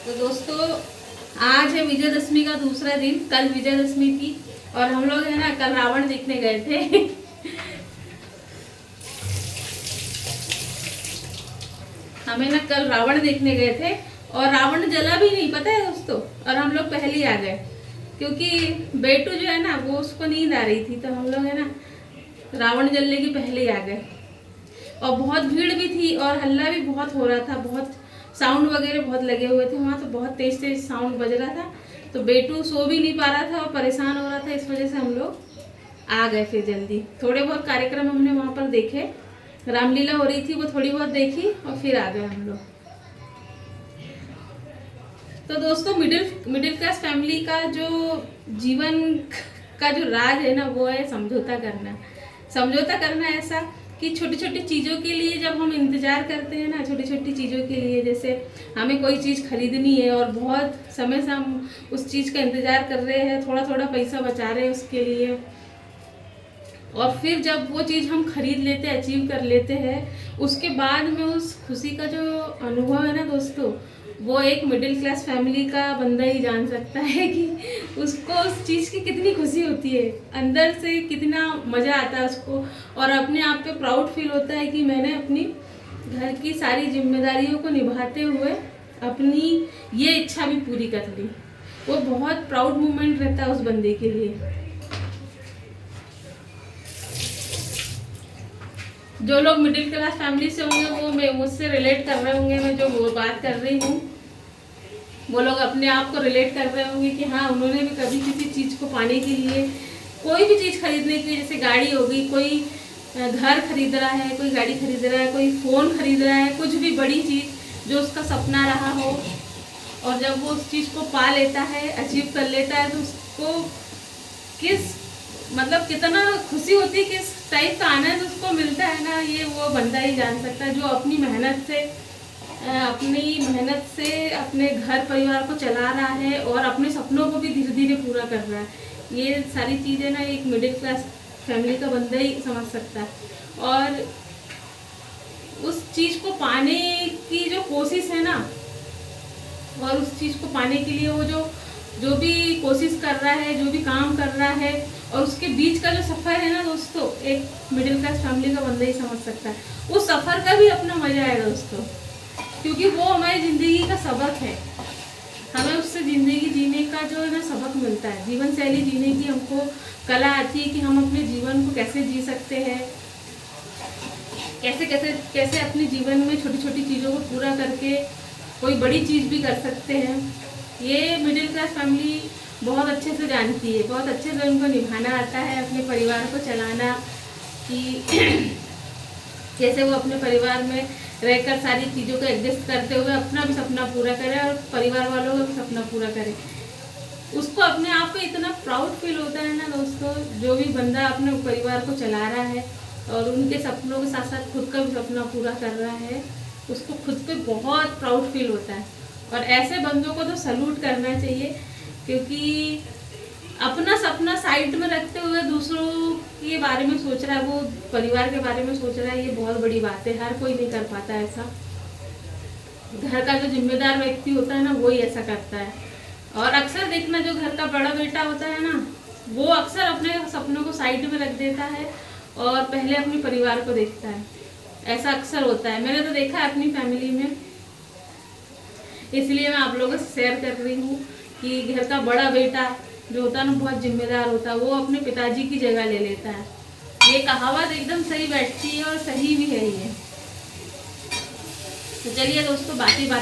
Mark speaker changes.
Speaker 1: तो दोस्तों आज है विजयदशमी का दूसरा दिन। कल विजयदशमी थी और हम लोग है ना कल रावण देखने गए थे। हमें ना कल रावण देखने गए थे और रावण जला भी नहीं, पता है दोस्तों। और हम लोग पहले ही आ गए क्योंकि बेटू जो है ना वो उसको नींद आ रही थी, तो हम लोग है ना रावण जलने के पहले ही आ गए। और बहुत भीड़ भी थी और हल्ला भी बहुत हो रहा था, बहुत साउंड वगैरह बहुत लगे हुए थे वहाँ, तो बहुत तेज तेज साउंड बज रहा था। तो बेटू सो भी नहीं पा रहा था और परेशान हो रहा था, इस वजह से हम लोग आ गए फिर जल्दी। थोड़े बहुत कार्यक्रम हमने वहाँ पर देखे, रामलीला हो रही थी वो थोड़ी बहुत देखी और फिर आ गए हम लोग। तो दोस्तों मिडिल क्लास फैमिली का जो जीवन का जो राज है ना वो है समझौता करना। समझौता करना ऐसा कि छोटी छोटी चीज़ों के लिए जब हम इंतज़ार करते हैं ना, छोटी छोटी चीज़ों के लिए, जैसे हमें कोई चीज़ खरीदनी है और बहुत समय से हम उस चीज़ का इंतज़ार कर रहे हैं, थोड़ा थोड़ा पैसा बचा रहे हैं उसके लिए, और फिर जब वो चीज़ हम खरीद लेते हैं, अचीव कर लेते हैं, उसके बाद में उस खुशी का जो अनुभव है ना दोस्तों, वो एक मिडिल क्लास फैमिली का बंदा ही जान सकता है कि उसको उस चीज़ की कितनी खुशी होती है, अंदर से कितना मज़ा आता है उसको, और अपने आप पे प्राउड फील होता है कि मैंने अपनी घर की सारी जिम्मेदारियों को निभाते हुए अपनी ये इच्छा भी पूरी कर ली। वो बहुत प्राउड मोमेंट रहता है उस बंदे के लिए। जो लोग मिडिल क्लास फैमिली से होंगे वो मैं मुझसे रिलेट कर रहे होंगे, मैं जो वो बात कर रही हूँ वो लोग अपने आप को रिलेट कर रहे होंगे कि हाँ उन्होंने भी कभी किसी चीज़ को पाने के लिए, कोई भी चीज़ खरीदने के लिए, जैसे गाड़ी हो गई, कोई घर खरीद रहा है, कोई गाड़ी खरीद रहा है, कोई फ़ोन खरीद रहा है, कुछ भी बड़ी चीज़ जो उसका सपना रहा हो, और जब वो उस चीज़ को पा लेता है, अचीव कर लेता है, तो उसको किस मतलब कितना खुशी होती है, किस टाइप का आनंद उसको मिलता है ना, ये वो बंदा ही जान सकता है जो अपनी मेहनत से अपने घर परिवार को चला रहा है और अपने सपनों को भी धीरे धीरे पूरा कर रहा है। ये सारी चीज़ें ना एक मिडिल क्लास फैमिली का बंदा ही समझ सकता है। और उस चीज़ को पाने की जो कोशिश है ना, और उस चीज़ को पाने के लिए वो जो भी कोशिश कर रहा है, जो भी काम कर रहा है, और उसके बीच का जो सफ़र है ना दोस्तों, एक मिडिल क्लास फैमिली का बंदा ही समझ सकता है। उस सफ़र का भी अपना मज़ा है दोस्तों, क्योंकि वो हमारी ज़िंदगी का सबक है। हमें उससे ज़िंदगी जीने का जो है ना सबक मिलता है, जीवन शैली जीने की हमको कला आती है कि हम अपने जीवन को कैसे जी सकते हैं, कैसे अपने जीवन में छोटी छोटी चीज़ों को पूरा करके कोई बड़ी चीज़ भी कर सकते हैं। ये मिडिल क्लास फैमिली बहुत अच्छे से जानती है, बहुत अच्छे से उनको निभाना आता है, अपने परिवार को चलाना, कि कैसे वो अपने परिवार में रहकर सारी चीज़ों को एडजस्ट करते हुए अपना भी सपना पूरा करे और परिवार वालों का भी सपना पूरा करे। उसको अपने आप पे इतना प्राउड फील होता है ना दोस्तों, जो भी बंदा अपने परिवार को चला रहा है और उनके सपनों के साथ साथ खुद का भी सपना पूरा कर रहा है, उसको खुद पे बहुत प्राउड फील होता है। और ऐसे बंदों को तो सैल्यूट करना चाहिए, क्योंकि अपना सपना साइड में रखते हुए दूसरों के बारे में सोच रहा है, वो परिवार के बारे में सोच रहा है, ये बहुत बड़ी बात है। हर कोई नहीं कर पाता ऐसा। घर का जो जिम्मेदार व्यक्ति होता है ना वही ऐसा करता है। और अक्सर देखना, जो घर का बड़ा बेटा होता है ना, वो अक्सर अपने सपनों को साइड में रख देता है और पहले अपने परिवार को देखता है। ऐसा अक्सर होता है, मैंने तो देखा है अपनी फैमिली में। इसलिए मैं आप लोगों से शेयर कर रही हूँ कि घर का बड़ा बेटा जो होता है ना बहुत जिम्मेदार होता है, वो अपने पिताजी की जगह ले लेता है। ये कहावत एकदम सही बैठती है और सही भी है ये। तो चलिए दोस्तों, बाकी बात